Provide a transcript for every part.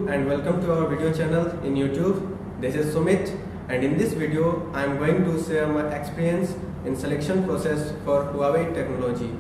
you and welcome to our video channel in YouTube. This is Sumit, and in this video I am going to share my experience in selection process for Huawei technology.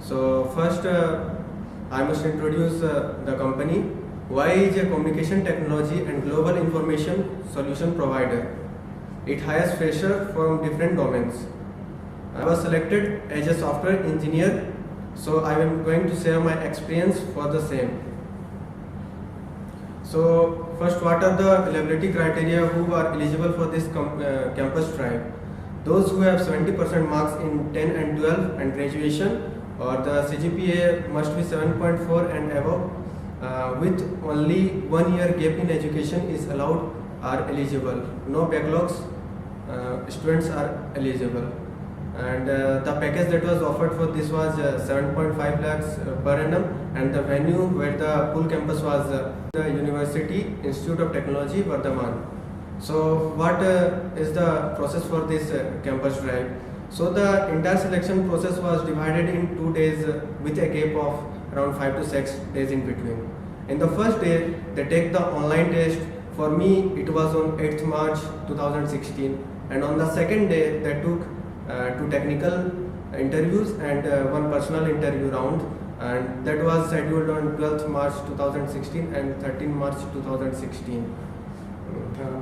So first I must introduce the company. Huawei is a communication technology and global information solution provider. It hires freshers from different domains. I was selected as a software engineer, so I am going to share my experience for the same. So first, what are the eligibility criteria who are eligible for this campus drive? Those who have 70% marks in 10 and 12 and graduation, or the CGPA must be 7.4 and above, with only 1 year gap in education is allowed, are eligible. No backlogs, students are eligible. And the package that was offered for this was 7.5 lakhs per annum, and the venue where the full campus was the University Institute of Technology, Vardhaman. So what is the process for this campus drive? So the entire selection process was divided in 2 days with a gap of around 5 to 6 days in between. In the first day, they take the online test. For me, it was on 8th March 2016, and on the second day, they took 2 technical interviews and 1 personal interview round, and that was scheduled on 12th March 2016 and 13th March 2016.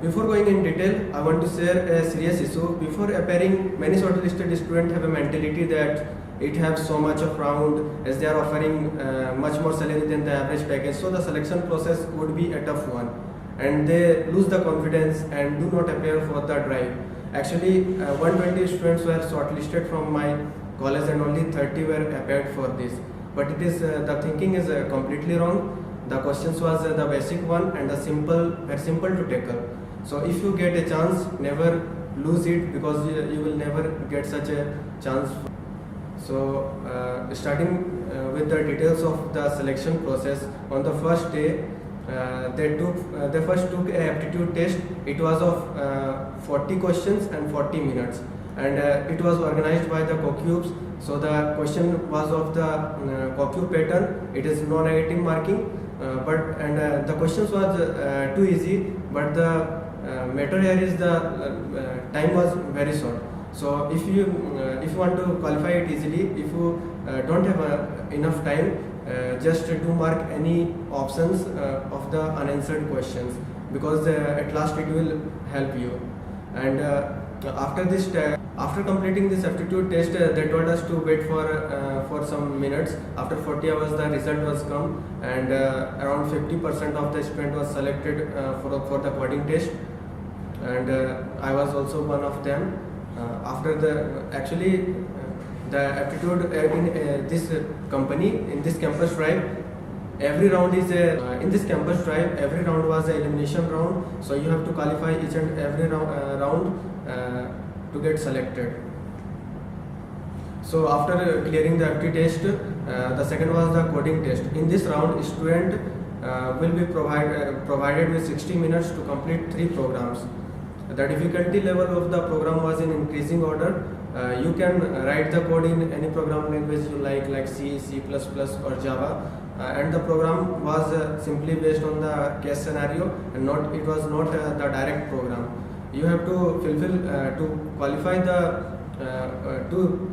Before going in detail, I want to share a serious issue. Before appearing, many shortlisted students have a mentality that it has so much of round, as they are offering much more salary than the average package, so the selection process would be a tough one, and they lose the confidence and do not appear for the drive. Actually, 120 students were shortlisted from my college and only 30 were appeared for this. But it is the thinking is completely wrong. The questions was the basic one and the very simple to tackle. So if you get a chance, never lose it, because you will never get such a chance. So starting with the details of the selection process, on the first day, they first took a aptitude test. It was of 40 questions and 40 minutes, and it was organized by the CoCubes. So the question was of the CoCube pattern. It is non-negative marking, the questions was too easy, but the matter here is the time was very short. So if you want to qualify it easily, if you don't have enough time, just to mark any options of the unanswered questions, because at last it will help you. And after completing this aptitude test, they told us to wait for some minutes. After 40 hours, the result was come, and around 50% of the student was selected for the coding test, and I was also one of them. The aptitude in this company, in this campus drive, every round is in this campus drive, every round was an elimination round. So you have to qualify each and every round to get selected. So after clearing the aptitude test, the second was the coding test. In this round, student will be provided with 60 minutes to complete 3 programs. The difficulty level of the program was in increasing order. You can write the code in any program language you like C, C++, or Java, and the program was simply based on the case scenario, and it was not the direct program. You have to fulfill to qualify to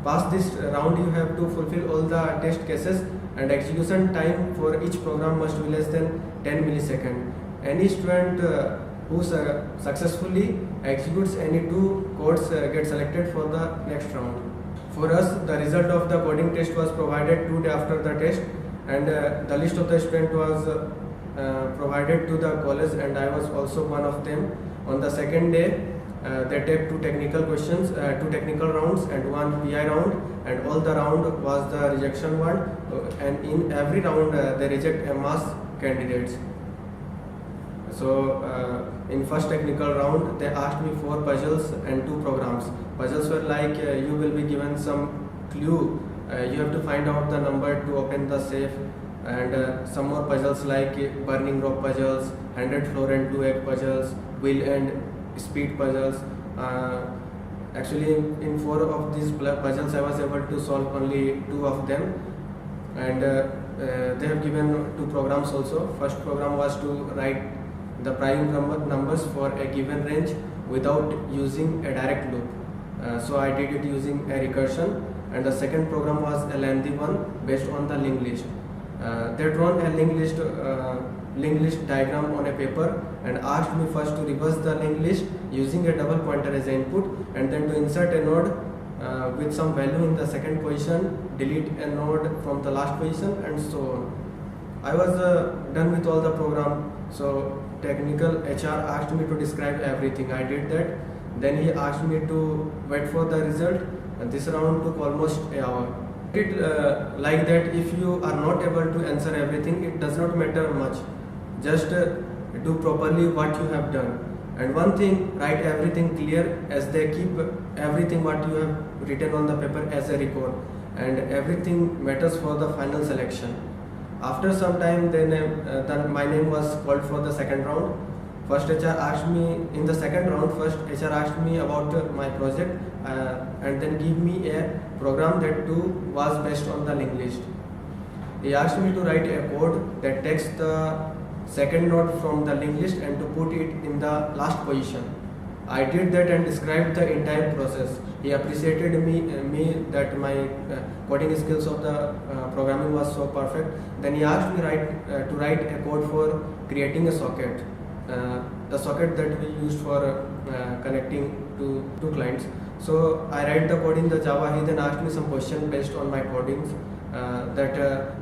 pass this round. You have to fulfill all the test cases, and execution time for each program must be less than 10 milliseconds. Any student who successfully executes any 2 codes get selected for the next round. For us, the result of the coding test was provided 2 days after the test, and the list of the student was provided to the college, and I was also one of them. On the second day, they take 2 technical questions, 2 technical rounds and 1 PI round, and all the round was the rejection one, and in every round they reject a mass candidates. So in first technical round, they asked me 4 puzzles and 2 programs. Puzzles were like you will be given some clue. You have to find out the number to open the safe, and some more puzzles like burning rock puzzles, 100 floor and 2 egg puzzles, wheel and speed puzzles. Actually, in 4 of these puzzles, I was able to solve only 2 of them, and they have given two programs also. First program was to write the prime numbers for a given range without using a direct loop. So I did it using a recursion, and the second program was a lengthy one based on the linked list. They drawn a linked list diagram on a paper and asked me first to reverse the linked list using a double pointer as an input, and then to insert a node with some value in the second position, delete a node from the last position, and so on. I was done with all the program. So technical HR asked me to describe everything. I did that. Then he asked me to wait for the result, and this round took almost an hour. Like that, if you are not able to answer everything, it does not matter much. Just do properly what you have done. And one thing, write everything clear, as they keep everything what you have written on the paper as a record, and everything matters for the final selection. After some time, then my name was called for the second round. First HR asked me in the second round. First HR asked me about my project and then give me a program that too was based on the linked list. He asked me to write a code that takes the second node from the linked list and to put it in the last position. I did that and described the entire process. He appreciated me that my coding skills of the programming was so perfect. Then he asked me to write a code for creating a socket. The socket that we used for connecting to two clients. So I write the code in the Java. He then asked me some question based on my codings,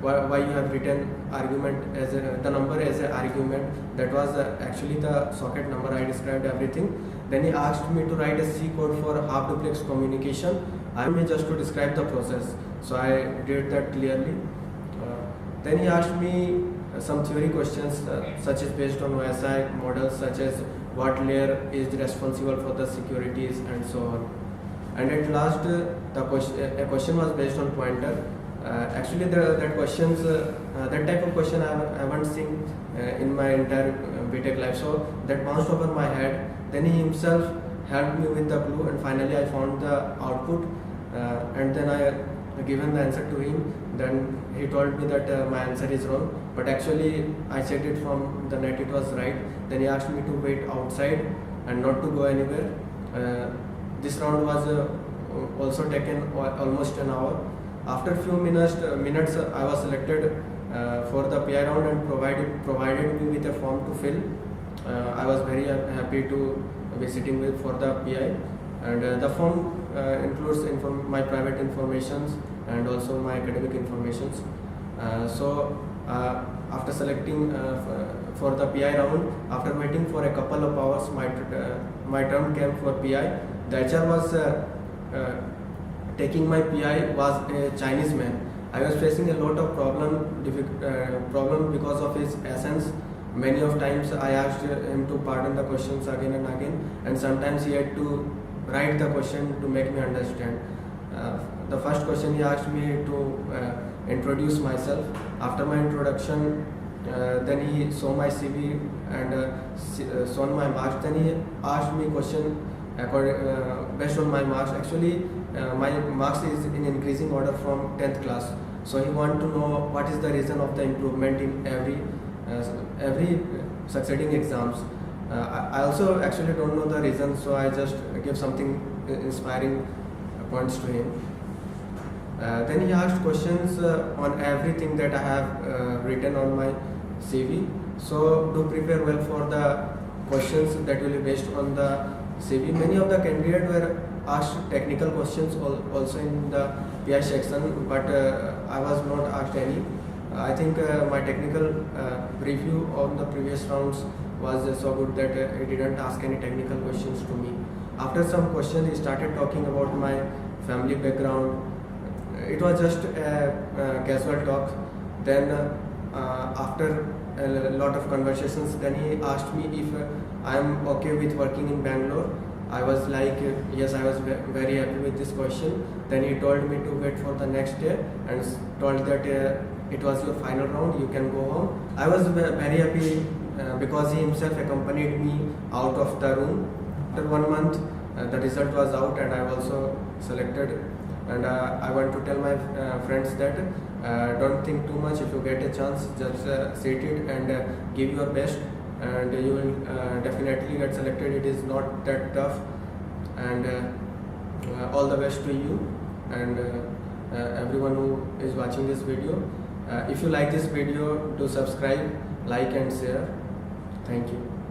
why you have written argument as the number as an argument. That was actually the socket number. I described everything. Then he asked me to write a C code for half duplex communication. I mean just to describe the process. So I did that clearly. Then he asked me some theory questions such as based on OSI models, such as what layer is responsible for the securities and so on. And at last, a question was based on pointer. Actually, that type of question I haven't seen in my entire BTech life. So that bounced over my head. Then he himself helped me with the clue, and finally I found the output. And then I given the answer to him. Then he told me that my answer is wrong, but actually I checked it from the net, it was right. Then he asked me to wait outside and not to go anywhere. This round was also taken almost an hour. After few minutes I was selected for the PI round and provided me with a form to fill. I was very happy to be sitting with for the PI, and the form includes my private informations and also my academic informations. So after selecting for the PI round, after waiting for a couple of hours, my turn came for PI. The HR was taking my PI was a Chinese man. I was facing a lot of problem because of his accents. Many of times I asked him to pardon the questions again and again, and sometimes he had to write the question to make me understand. The first question he asked me to introduce myself. After my introduction, then he saw my CV and saw my marks. Then he asked me question based on my marks. Actually, my marks is in increasing order from 10th class. So he wanted to know what is the reason of the improvement in every succeeding exams. I also actually don't know the reason, so I just give something inspiring points to him. Then he asked questions on everything that I have written on my CV. So do prepare well for the questions that will be based on the CV. Many of the candidates were asked technical questions also in the PI section, but I was not asked any. I think my technical review on the previous rounds was so good that he didn't ask any technical questions to me. After some questions, he started talking about my family background. It was just a casual talk. Then after a lot of conversations, then he asked me if I am okay with working in Bangalore. I was like, yes, I was very happy with this question. Then he told me to wait for the next day and told that it was your final round, you can go home. I was very happy because he himself accompanied me out of the room. After 1 month, the result was out and I also selected. And I want to tell my friends that don't think too much. If you get a chance, just sit it and give your best, and you will definitely get selected. It is not that tough, and all the best to you and everyone who is watching this video. If you like this video, do subscribe, like and share. Thank you.